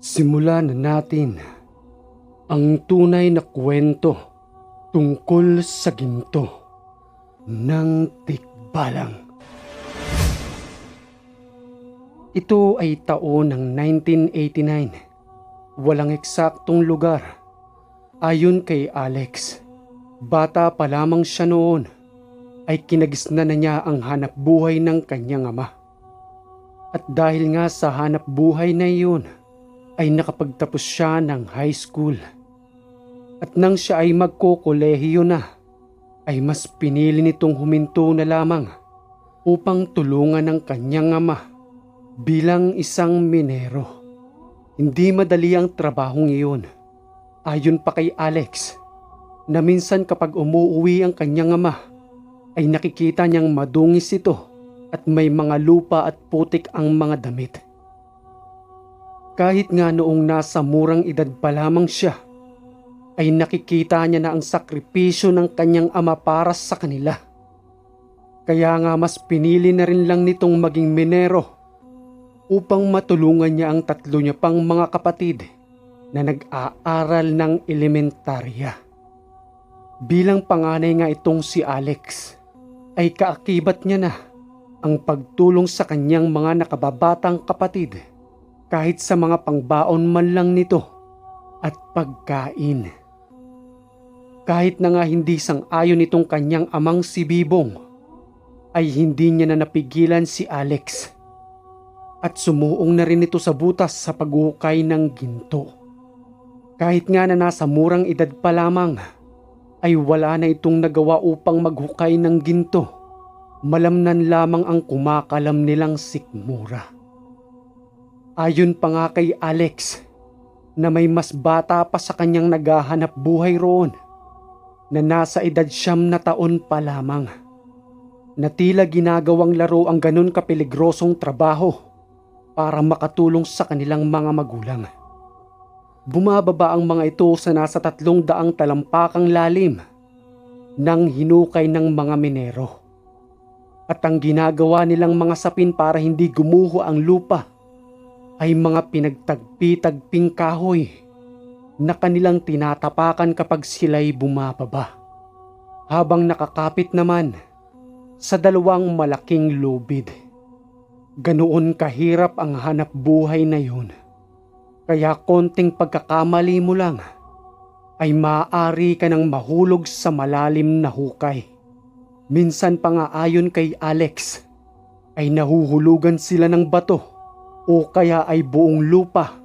Simulan na natin ang tunay na kwento tungkol sa ginto ng Tikbalang. Ito ay taon ng 1989. Walang eksaktong lugar. Ayon kay Alex, bata pa lamang siya noon ay kinagisnan na niya ang hanap buhay ng kanyang ama. At dahil nga sa hanap buhay na iyon, ay nakapagtapos siya ng high school. At nang siya ay magkokolehiyo na, ay mas pinili nitong huminto na lamang upang tulungan ang kanyang ama bilang isang minero. Hindi madali ang trabahong iyon. Ayon pa kay Alex, na minsan kapag umuuwi ang kanyang ama, ay nakikita niyang madungis ito at may mga lupa at putik ang mga damit. Kahit nga noong nasa murang edad pa lamang siya, ay nakikita niya na ang sakripisyo ng kanyang ama para sa kanila. Kaya nga mas pinili na rin lang nitong maging minero upang matulungan niya ang tatlo niya pang mga kapatid na nag-aaral ng elementarya. Bilang panganay nga itong si Alex, ay kaakibat niya na ang pagtulong sa kanyang mga nakababatang kapatid kahit sa mga pangbaon man lang nito at pagkain. Kahit na nga hindi sang-ayon itong kanyang amang si Bibong, ay hindi niya na napigilan si Alex at sumuong na rin ito sa butas sa paghukay ng ginto. Kahit nga na nasa murang edad pa lamang, ay wala na itong nagawa upang maghukay ng ginto. Malamnan lamang ang kumakalam nilang sikmura. Ayon pa nga kay Alex, na may mas bata pa sa kanyang naghahanap buhay roon, na nasa edad 9 na taon pa lamang, na tila ginagawang laro ang ganun kapeligrosong trabaho para makatulong sa kanilang mga magulang. Bumababa ang mga ito sa nasa 300 talampakang lalim ng hinukay ng mga minero. At ang ginagawa nilang mga sapin para hindi gumuho ang lupa ay mga pinagtagpi-tagping kahoy na kanilang tinatapakan kapag sila'y bumababa. Habang nakakapit naman sa 2 malaking lubid. Ganoon kahirap ang hanap buhay na yun. Kaya konting pagkakamali mo lang ay maaari ka nang mahulog sa malalim na hukay. Minsan pa nga ayon kay Alex ay nahuhulugan sila ng bato o kaya ay buong lupa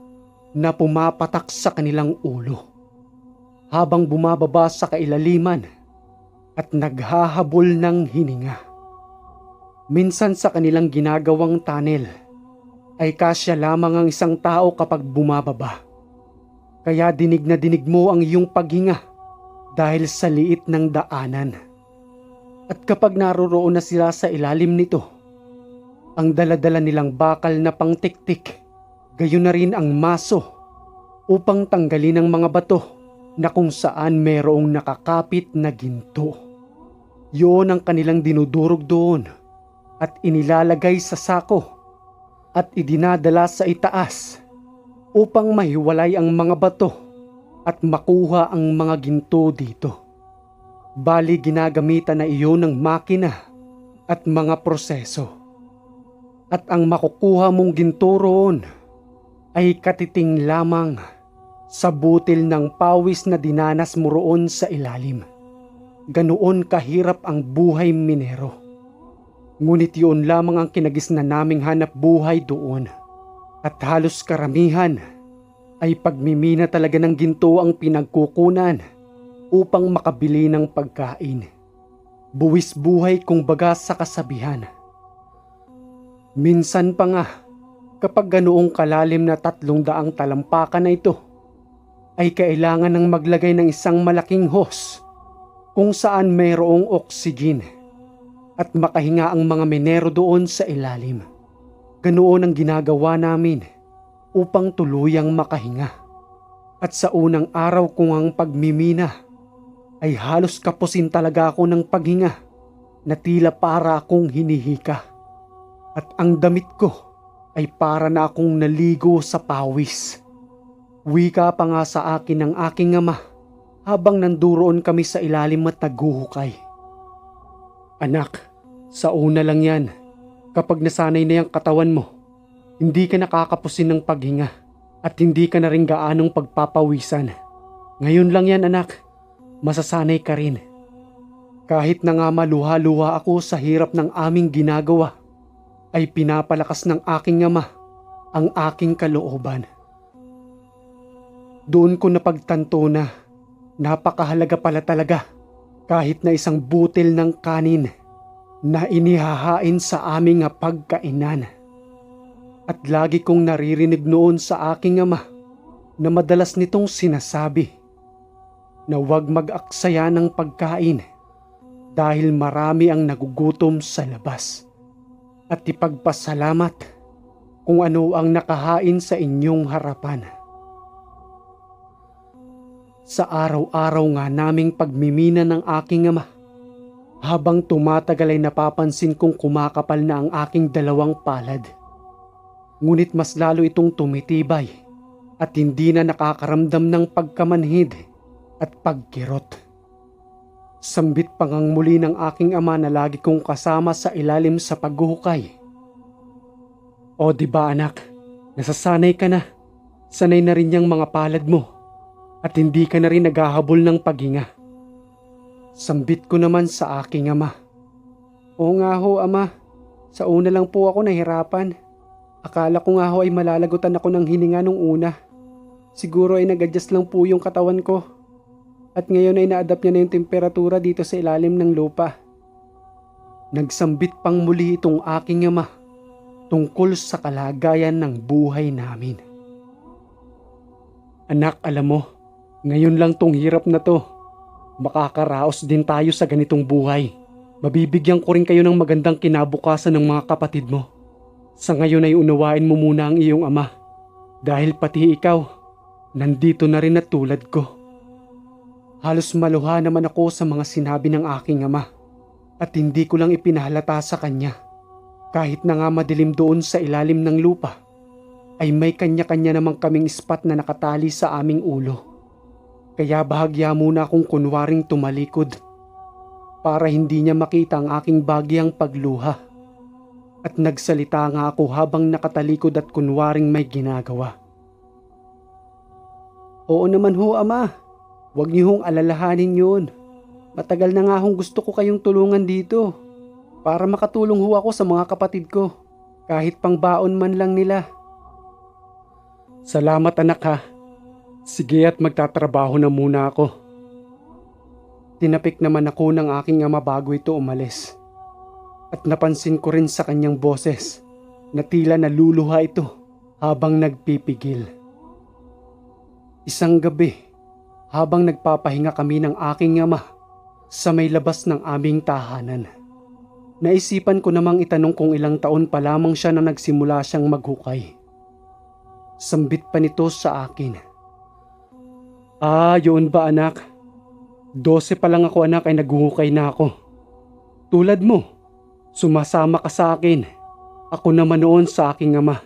na pumapatak sa kanilang ulo. Habang bumababa sa kailaliman at naghahabol ng hininga. Minsan sa kanilang ginagawang tunnel ay kasya lamang ang isang tao kapag bumababa. Kaya dinig na dinig mo ang iyong paghinga dahil sa liit ng daanan. At kapag naroroon na sila sa ilalim nito, ang daladala nilang bakal na pangtiktik, gayon na rin ang maso upang tanggalin ang mga bato na kung saan mayroong nakakapit na ginto. Yun ang kanilang dinudurog doon at inilalagay sa sako at idinadala sa itaas upang mahiwalay ang mga bato at makuha ang mga ginto dito. Bali ginagamitan na iyon ng makina at mga proseso. At ang makukuha mong ginto roon ay katiting lamang sa butil ng pawis na dinanas mo roon sa ilalim. Ganoon kahirap ang buhay minero. Ngunit yun lamang ang kinagisnan naming hanap buhay doon. At halos karamihan ay pagmimina talaga ng ginto ang pinagkukunan upang makabili ng pagkain. Buwis buhay kung baga sa kasabihan. Minsan pa nga, kapag ganoong kalalim na 300 talampakan na ito, ay kailangan ng maglagay ng isang malaking hose kung saan mayroong oxygen at makahinga ang mga minero doon sa ilalim. Ganoon ang ginagawa namin upang tuluyang makahinga. At sa unang araw kong ang pagmimina ay halos kapusin talaga ako ng paghinga na tila para akong hinihika. At ang damit ko ay para na akong naligo sa pawis. Wika pa nga sa akin ng aking ama habang nanduroon kami sa ilalim at naghuhukay. Anak, sa una lang yan. Kapag nasanay na yung katawan mo, hindi ka nakakapusin ng paghinga at hindi ka na rin gaanong pagpapawisan. Ngayon lang yan anak, masasanay ka rin. Kahit na nga maluha-luha ako sa hirap ng aming ginagawa, ay pinapalakas ng aking ama ang aking kalooban. Doon ko napagtanto na napakahalaga pala talaga kahit na isang butil ng kanin na inihahain sa aming pagkainan. At lagi kong naririnig noon sa aking ama na madalas nitong sinasabi na huwag mag-aksaya ng pagkain dahil marami ang nagugutom sa labas. At ipagpasalamat kung ano ang nakahain sa inyong harapan. Sa araw-araw nga naming pagmimina ng aking ama, habang tumatagal ay napapansin kong kumakapal na ang aking dalawang palad. Ngunit mas lalo itong tumitibay at hindi na nakakaramdam ng pagkamanhid at pagkirot. Sambit pa ngang muli ng aking ama na lagi kong kasama sa ilalim sa paghuhukay. O diba anak, nasasanay ka na. Sanay na rin yung mga palad mo at hindi ka na rin naghahabol ng paghinga. Sambit ko naman sa aking ama. Oo nga ho ama, sa una lang po ako nahirapan. Akala ko nga ho ay malalagutan ako ng hininga nung una. Siguro ay nag-adjust lang po yung katawan ko. At ngayon ay na-adapt niya na yung temperatura dito sa ilalim ng lupa. Nagsambit pang muli itong aking ama tungkol sa kalagayan ng buhay namin. Anak, alam mo, ngayon lang tong hirap na to. Makakaraos din tayo sa ganitong buhay. Mabibigyan ko rin kayo ng magandang kinabukasan ng mga kapatid mo. Sa ngayon ay unawain mo muna ang iyong ama. Dahil pati ikaw, nandito na rin at tulad ko. Halos maluha naman ako sa mga sinabi ng aking ama. At hindi ko lang ipinahalata sa kanya. Kahit na nga madilim doon sa ilalim ng lupa, ay may kanya-kanya namang kaming ispat na nakatali sa aming ulo. Kaya bahagya muna akong kunwaring tumalikod para hindi niya makita ang aking bagyang pagluha. At nagsalita nga ako habang nakatalikod at kunwaring may ginagawa. Oo naman ho ama, huwag niyo hong alalahanin yun. Matagal na nga hong gusto ko kayong tulungan dito para makatulong ho ako sa mga kapatid ko kahit pang baon man lang nila. Salamat anak ha. Sige at magtatrabaho na muna ako. Tinapik naman ako ng aking ama bago ito umalis. At napansin ko rin sa kanyang boses na tila naluluha ito habang nagpipigil. Isang gabi, habang nagpapahinga kami ng aking ama sa may labas ng aming tahanan, naisipan ko namang itanong kung ilang taon pa lamang siya na nagsimula siyang maghukay. Sambit pa nito sa akin. Yun ba anak? 12 pa lang ako anak ay naghuhukay na ako. Tulad mo, sumasama ka sa akin. Ako naman noon sa aking ama.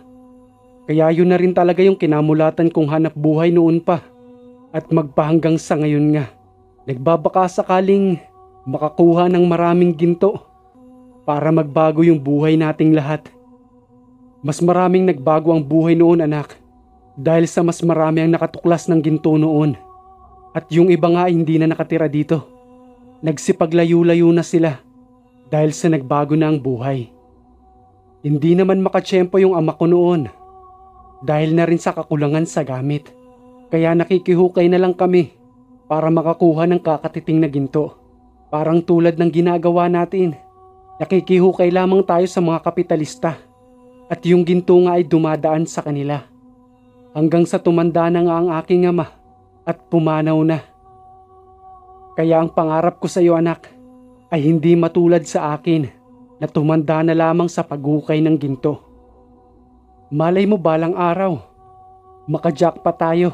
Kaya yun na rin talaga yung kinamulatan kong hanap buhay noon pa. At magpahanggang sa ngayon nga, nagbabaka sakaling makakuha ng maraming ginto para magbago yung buhay nating lahat. Mas maraming nagbago ang buhay noon anak. Dahil sa mas marami ang nakatuklas ng ginto noon. At yung iba nga hindi na nakatira dito. Nagsipaglayo-layo na sila dahil sa nagbago na ang buhay. Hindi naman makatsyempo yung ama ko noon dahil na rin sa kakulangan sa gamit. Kaya nakikihukay na lang kami para makakuha ng kakatiting na ginto. Parang tulad ng ginagawa natin. Nakikihukay lamang tayo sa mga kapitalista at yung ginto nga ay dumadaan sa kanila. Hanggang sa tumanda na nga ang aking ama at pumanaw na. Kaya ang pangarap ko sa iyo anak ay hindi matulad sa akin na tumanda na lamang sa paghukay ng ginto. Malay mo balang araw, makajackpot tayo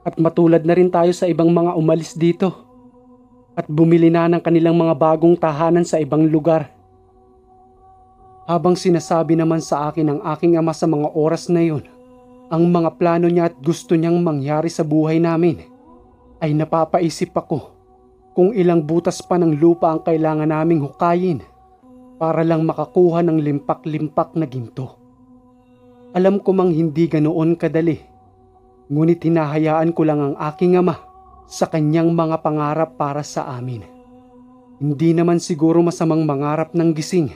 at matulad na rin tayo sa ibang mga umalis dito at bumili na ng kanilang mga bagong tahanan sa ibang lugar. Habang sinasabi naman sa akin ng aking ama sa mga oras na yun, ang mga plano niya at gusto niyang mangyari sa buhay namin, ay napapaisip ako kung ilang butas pa ng lupa ang kailangan naming hukayin para lang makakuha ng limpak-limpak na ginto. Alam ko mang hindi ganoon kadali, ngunit hinahayaan ko lang ang aking ama sa kanyang mga pangarap para sa amin. Hindi naman siguro masamang mangarap ng gising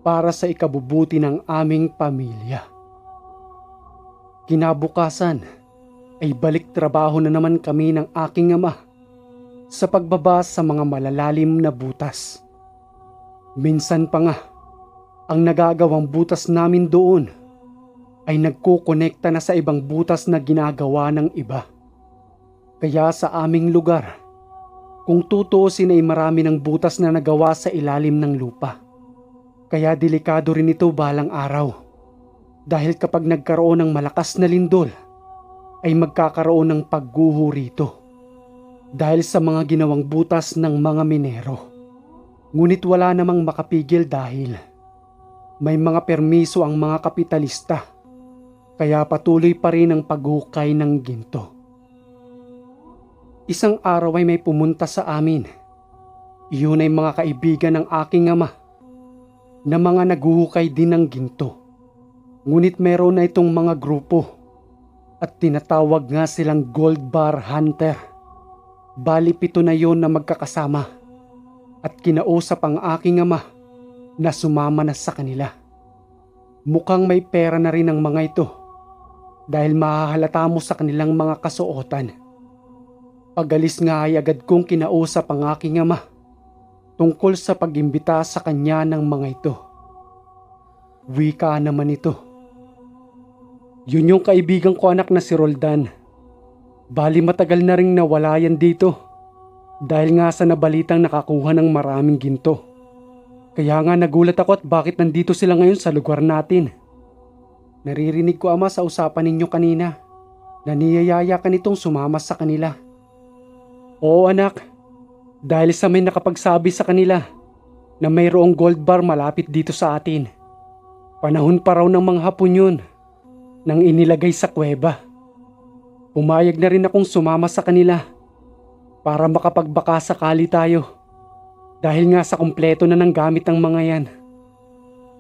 para sa ikabubuti ng aming pamilya. Kinabukasan ay balik trabaho na naman kami ng aking ama sa pagbaba sa mga malalalim na butas. Minsan pa nga, ang nagagawang butas namin doon ay nagkukonekta na sa ibang butas na ginagawa ng iba. Kaya sa aming lugar, kung tutuusin ay marami ng butas na nagawa sa ilalim ng lupa. Kaya delikado rin ito balang araw. Dahil kapag nagkaroon ng malakas na lindol, ay magkakaroon ng pagguho rito. Dahil sa mga ginawang butas ng mga minero. Ngunit wala namang makapigil dahil may mga permiso ang mga kapitalista. Kaya patuloy pa rin ang paghukay ng ginto. Isang araw ay may pumunta sa amin. Iyon ay mga kaibigan ng aking ama na mga naghuhukay din ng ginto. Ngunit meron na itong mga grupo at tinatawag nga silang Gold Bar Hunter. Bali 7 na yon na magkakasama at kinausap ang aking ama na sumama na sa kanila. Mukhang may pera na rin ang mga ito dahil mahahalata mo sa kanilang mga kasuotan. Pagalis nga ay agad kong kinausap ang aking ama tungkol sa pag-imbita sa kanya ng mga ito. Wika naman ito. Yun yung kaibigan ko anak na si Roldan. Bali matagal na ring nawala yan dito dahil nga sa nabalitang nakakuha ng maraming ginto. Kaya nga nagulat ako at bakit nandito sila ngayon sa lugar natin. Naririnig ko ama sa usapan ninyo kanina na niyayaya ka nitong sumama sa kanila. Oo anak, dahil sa may nakapagsabi sa kanila na mayroong gold bar malapit dito sa atin. Panahon pa raw ng mga Hapon yun nang inilagay sa kuweba. Pumayag na rin akong sumama sa kanila para makapagbaka sakali tayo dahil nga sa kumpleto na ng gamit ang mga yan.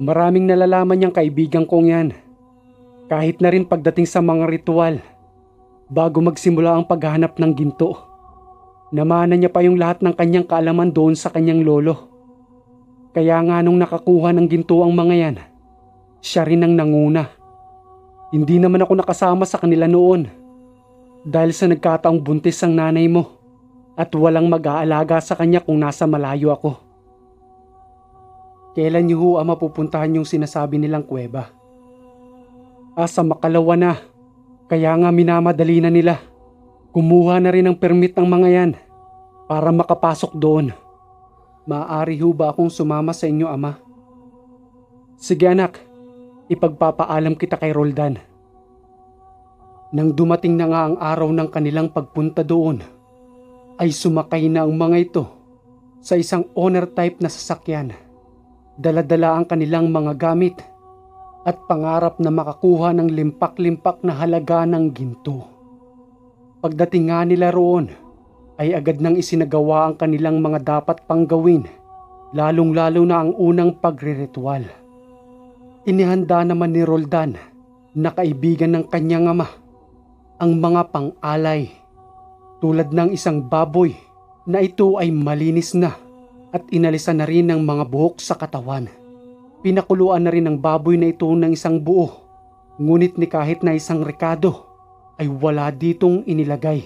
Maraming nalalaman niyang kaibigan kong yan kahit na rin pagdating sa mga ritual bago magsimula ang paghahanap ng ginto. Namana niya pa yung lahat ng kanyang kaalaman doon sa kanyang lolo. Kaya nga nung nakakuha ng ginto ang mga yan, siya rin ang nanguna. Hindi naman ako nakasama sa kanila noon dahil sa nagkataong buntis ang nanay mo at walang mag-aalaga sa kanya kung nasa malayo ako. Kailan niyo ho mapupuntahan yung sinasabi nilang kuweba? Sa Makalawa na, kaya nga minamadali na nila. Kumuha na rin ng permit ng mga yan para makapasok doon. Maaari ho ba akong sumama sa inyo ama? Sige anak, ipagpapaalam kita kay Roldan. Nang dumating na nga ang araw ng kanilang pagpunta doon, ay sumakay na ang mga ito sa isang owner type na sasakyan. Dala-dala ang kanilang mga gamit at pangarap na makakuha ng limpak-limpak na halaga ng ginto. Pagdating nga nila roon, ay agad nang isinagawa ang kanilang mga dapat pang gawin, lalong-lalo na ang unang pagre-ritual. Inihanda naman ni Roldan na kaibigan ng kanyang ama ang mga pang-alay tulad ng isang baboy na ito ay malinis na at inalisan na rin ng mga buhok sa katawan. Pinakuluan na rin ang baboy na ito ng isang buo, ngunit ni kahit na isang rekado ay wala ditong inilagay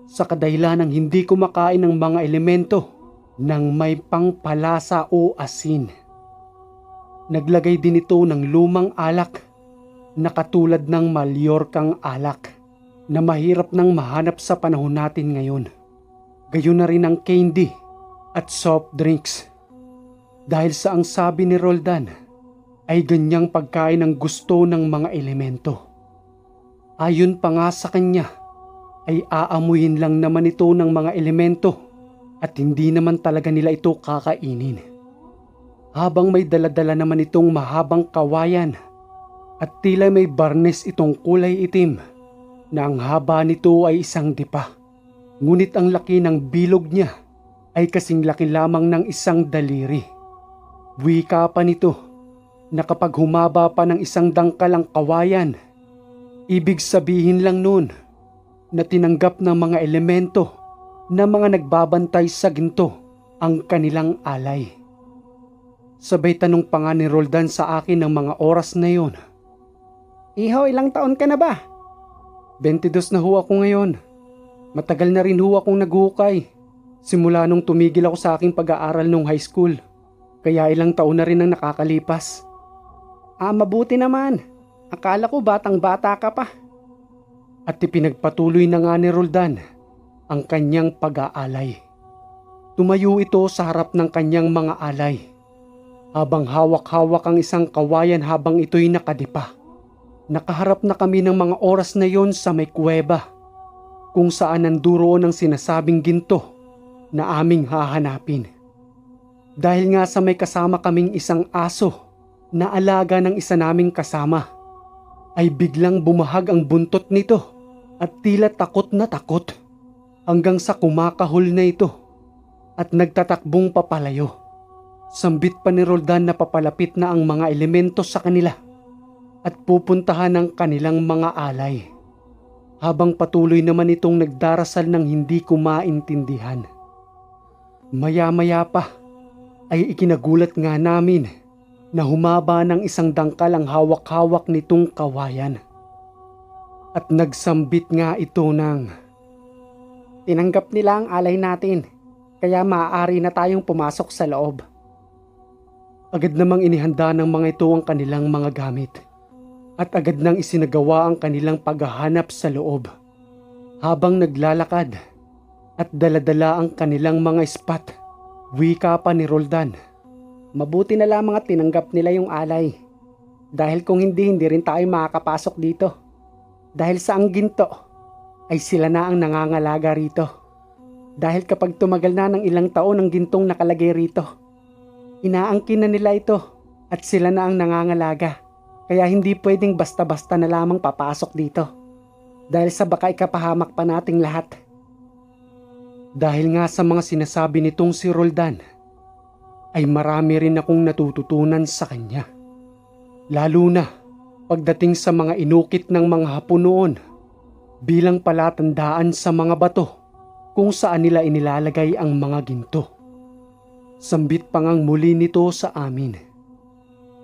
sa kadahilan ng hindi kumakain ng mga elemento ng may pangpalasa o asin. Naglagay din ito ng lumang alak na katulad ng Mallorcang alak na mahirap nang mahanap sa panahon natin ngayon. Gayon na rin ang candy at soft drinks. Dahil sa ang sabi ni Roldan ay ganyang pagkain ang gusto ng mga elemento. Ayon pa nga sa kanya ay aamuyin lang naman ito ng mga elemento at hindi naman talaga nila ito kakainin. Habang may daladala naman itong mahabang kawayan at tila may barnes itong kulay itim na ang haba nito ay isang dipa. Ngunit ang laki ng bilog niya ay kasing laki lamang ng isang daliri. Wika pa nito na kapag humaba pa ng isang dangkal ang kawayan, ibig sabihin lang nun na tinanggap ng mga elemento na mga nagbabantay sa ginto ang kanilang alay. Sabay tanong pa nga ni Roldan sa akin ng mga oras na yon. Iho, ilang taon ka na ba? 22 na ho ako ngayon. Matagal na rin ho akong naghukay. Simula nung tumigil ako sa aking pag-aaral nung high school. Kaya ilang taon na rin ang nakakalipas. Mabuti naman. Akala ko batang-bata ka pa. At ipinagpatuloy na nga ni Roldan ang kanyang pag-aalay. Tumayo ito sa harap ng kanyang mga alay, habang hawak-hawak ang isang kawayan habang ito'y nakadipa. Nakaharap na kami ng mga oras na yon sa may kuweba, kung saan nanduroon ang sinasabing ginto na aming hahanapin. Dahil nga sa may kasama kaming isang aso na alaga ng isa naming kasama, ay biglang bumahag ang buntot nito at tila takot na takot hanggang sa kumakahol na ito at nagtatakbong papalayo. Sambit pa ni Roldan na papalapit na ang mga elemento sa kanila at pupuntahan ang kanilang mga alay, habang patuloy naman itong nagdarasal ng hindi ko maintindihan. Maya-maya pa ay ikinagulat nga namin na humaba ng isang dangkal ang hawak-hawak nitong kawayan. At nagsambit nga ito ng, tinanggap nila ang alay natin, kaya maaari na tayong pumasok sa loob. Agad namang inihanda ng mga ito ang kanilang mga gamit at agad nang isinagawa ang kanilang paghahanap sa loob, habang naglalakad at daladala ang kanilang mga ispat. Wika pa ni Roldan. Mabuti na lamang at tinanggap nila yung alay. Dahil kung hindi rin tayo makakapasok dito. Dahil sa ang ginto ay sila na ang nangangalaga rito. Dahil kapag tumagal na ng ilang taon ang gintong nakalagay rito, inaangkin na nila ito at sila na ang nangangalaga. Kaya hindi pwedeng basta-basta na lamang papasok dito. Dahil sa baka ikapahamak pa nating lahat. Dahil nga sa mga sinasabi nitong si Roldan, ay marami rin akong natututunan sa kanya. Lalo na pagdating sa mga inukit ng mga Hapon noon bilang palatandaan sa mga bato kung saan nila inilalagay ang mga ginto. Sambit pa ngang muli nito sa amin.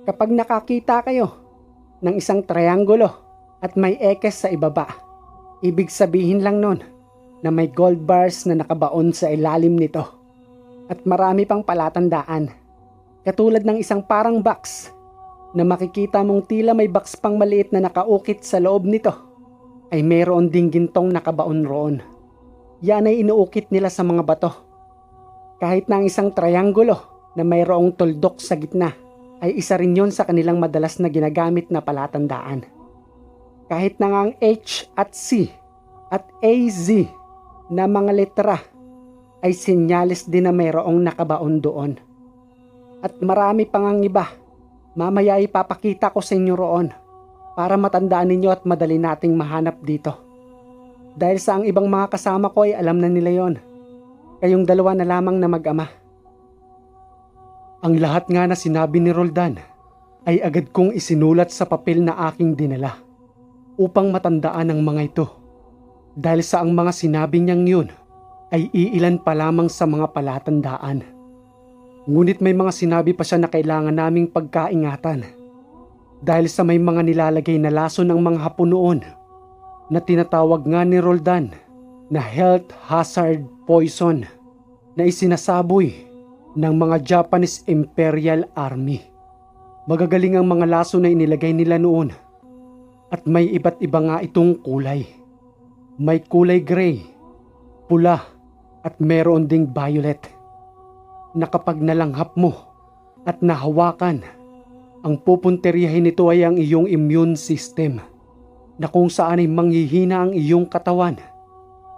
Kapag nakakita kayo ng isang triangulo at may ekes sa ibaba, ibig sabihin lang nun na may gold bars na nakabaon sa ilalim nito at marami pang palatandaan. Katulad ng isang parang box na makikita mong tila may box pang maliit na nakaukit sa loob nito, ay mayroon ding gintong nakabaon roon. Yan ay inuukit nila sa mga bato. Kahit na ang isang triangulo na mayroong tuldok sa gitna ay isa rin yon sa kanilang madalas na ginagamit na palatandaan. Kahit na nga ang H at C at AZ na mga letra ay senyales din na mayroong nakabaon doon. At marami pang ang iba. Mamaya ipapakita ko sa inyo roon para matandaan ninyo at madali nating mahanap dito. Dahil sa ang ibang mga kasama ko ay alam na nila yon. Kayong dalawa na lamang na mag-ama. Ang lahat nga na sinabi ni Roldan ay agad kong isinulat sa papel na aking dinala upang matandaan ang mga ito. Dahil sa ang mga sinabi niyang yun ay iilan pa lamang sa mga palatandaan. Ngunit may mga sinabi pa siya na kailangan naming pagkaingatan. Dahil sa may mga nilalagay na lason ng mga Hapon noon na tinatawag nga ni Roldan na health hazard poison na isinasaboy ng mga Japanese Imperial Army. Magagaling ang mga laso na inilagay nila noon at may iba't iba nga itong kulay. May kulay gray, pula at meron ding violet na kapag nalanghap mo at nahawakan, ang pupunteriyahin nito ay ang iyong immune system na kung saan ay manghihina ang iyong katawan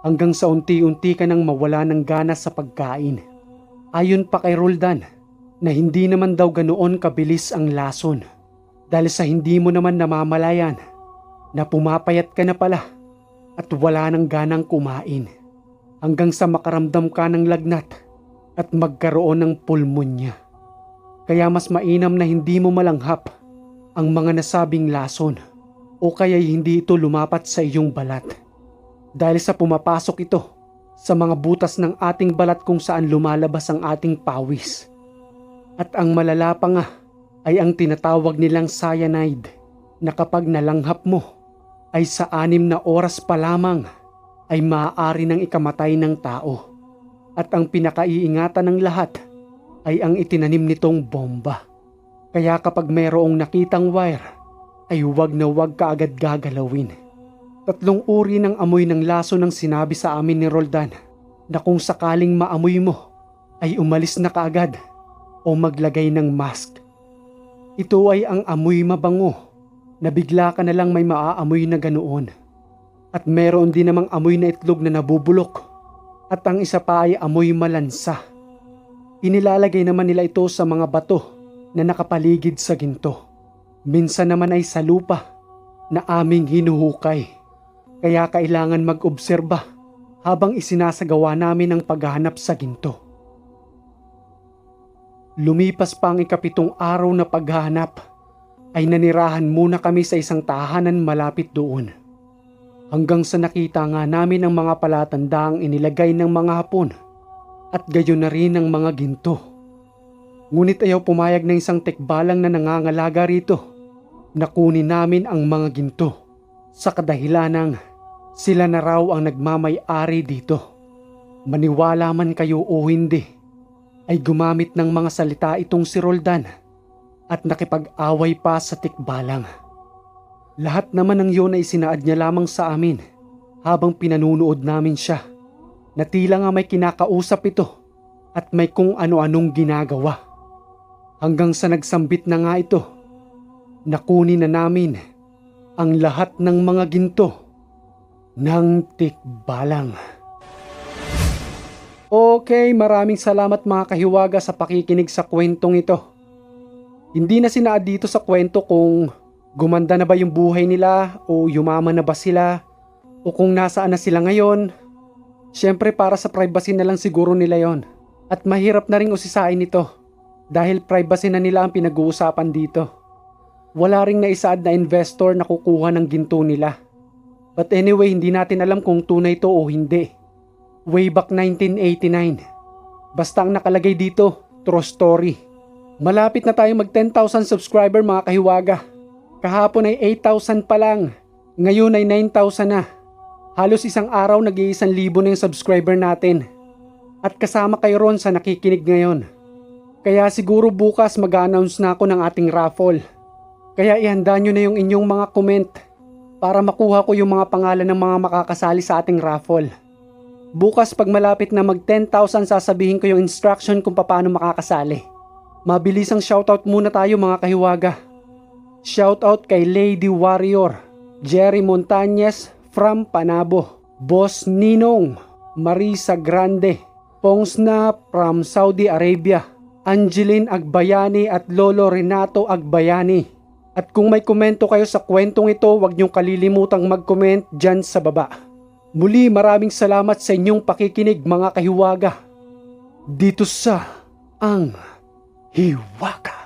hanggang sa unti-unti ka nang mawala ng gana sa pagkain. Ayon pa kay Roldan na hindi naman daw ganoon kabilis ang lason Dahil sa hindi mo naman namamalayan na pumapayat ka na pala at wala nang ganang kumain hanggang sa makaramdam ka ng lagnat at magkaroon ng pulmonya. Kaya mas mainam na hindi mo malanghap ang mga nasabing lason o kaya'y hindi ito lumapat sa iyong balat. Dahil sa pumapasok ito sa mga butas ng ating balat kung saan lumalabas ang ating pawis. At ang malala pa nga ay ang tinatawag nilang cyanide na kapag nalanghap mo ay sa 6 na oras pa lamang ay maaari nang ikamatay ng tao. At ang pinakaiingatan ng lahat ay ang itinanim nitong bomba. Kaya kapag mayroong nakitang wire ay huwag na huwag kaagad gagalawin. 3 uri ng amoy ng laso ng sinabi sa amin ni Roldan na kung sakaling maamoy mo ay umalis na kaagad o maglagay ng mask. Ito ay ang amoy mabango na bigla ka na lang may maaamoy na ganoon. At meron din namang amoy na itlog na nabubulok at ang isa pa ay amoy malansa. Inilalagay naman nila ito sa mga bato na nakapaligid sa ginto. Minsan naman ay sa lupa na aming hinuhukay. Kaya kailangan mag-obserba habang isinasagawa namin ang paghahanap sa ginto. Lumipas pa ang 7 araw na paghahanap ay nanirahan muna kami sa isang tahanan malapit doon. Hanggang sa nakita nga namin ang mga palatandaang inilagay ng mga Hapon at gayon na rin ang mga ginto. Ngunit ayaw pumayag ng isang tikbalang na nangangalaga rito na kunin namin ang mga ginto sa kadahilanang sila na raw ang nagmamay-ari dito. Maniwala man kayo o hindi, ay gumamit ng mga salita itong si Roldan at nakipag-away pa sa tikbalang. Lahat naman ng yun ay sinaad niya lamang sa amin habang pinanunood namin siya na tila nga may kinakausap ito at may kung ano-anong ginagawa. Hanggang sa nagsambit na nga ito, nakunin na namin ang lahat ng mga ginto ng tikbalang. Okay, maraming salamat mga kahiwaga sa pakikinig sa kwentong ito. Hindi na sinaad dito sa kwento kung gumanda na ba yung buhay nila o yumaman na ba sila o kung nasaan na sila ngayon. Siyempre para sa privacy na lang siguro nila yon. At mahirap na rin usisain ito dahil privacy na nila ang pinag-uusapan dito. Wala ring naisaad na investor na kukuha ng ginto nila. But anyway, hindi natin alam kung tunay ito o hindi. Way back 1989. Basta ang nakalagay dito, true story. Malapit na tayo mag 10,000 subscriber mga kahiwaga. Kahapon ay 8,000 pa lang. Ngayon ay 9,000 na. Halos isang araw nag-1,000 na yung subscriber natin. At kasama kayo ron sa nakikinig ngayon. Kaya siguro bukas mag-announce na ako ng ating raffle. Kaya ihanda nyo na yung inyong mga comment para makuha ko yung mga pangalan ng mga makakasali sa ating raffle. Bukas pag malapit na mag 10,000 sasabihin ko yung instruction kung paano makakasali. Mabilisang shoutout muna tayo mga kahiwaga. Shoutout kay Lady Warrior, Jerry Montañez from Panabo, Boss Ninong, Marisa Grande, Pongsna from Saudi Arabia, Angeline Agbayani at Lolo Renato Agbayani. At kung may komento kayo sa kwentong ito, huwag niyong kalilimutang mag-comment dyan sa baba. Muli maraming salamat sa inyong pakikinig mga kahiwaga. Dito sa Ang Hiwaga.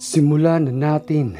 Simulan na natin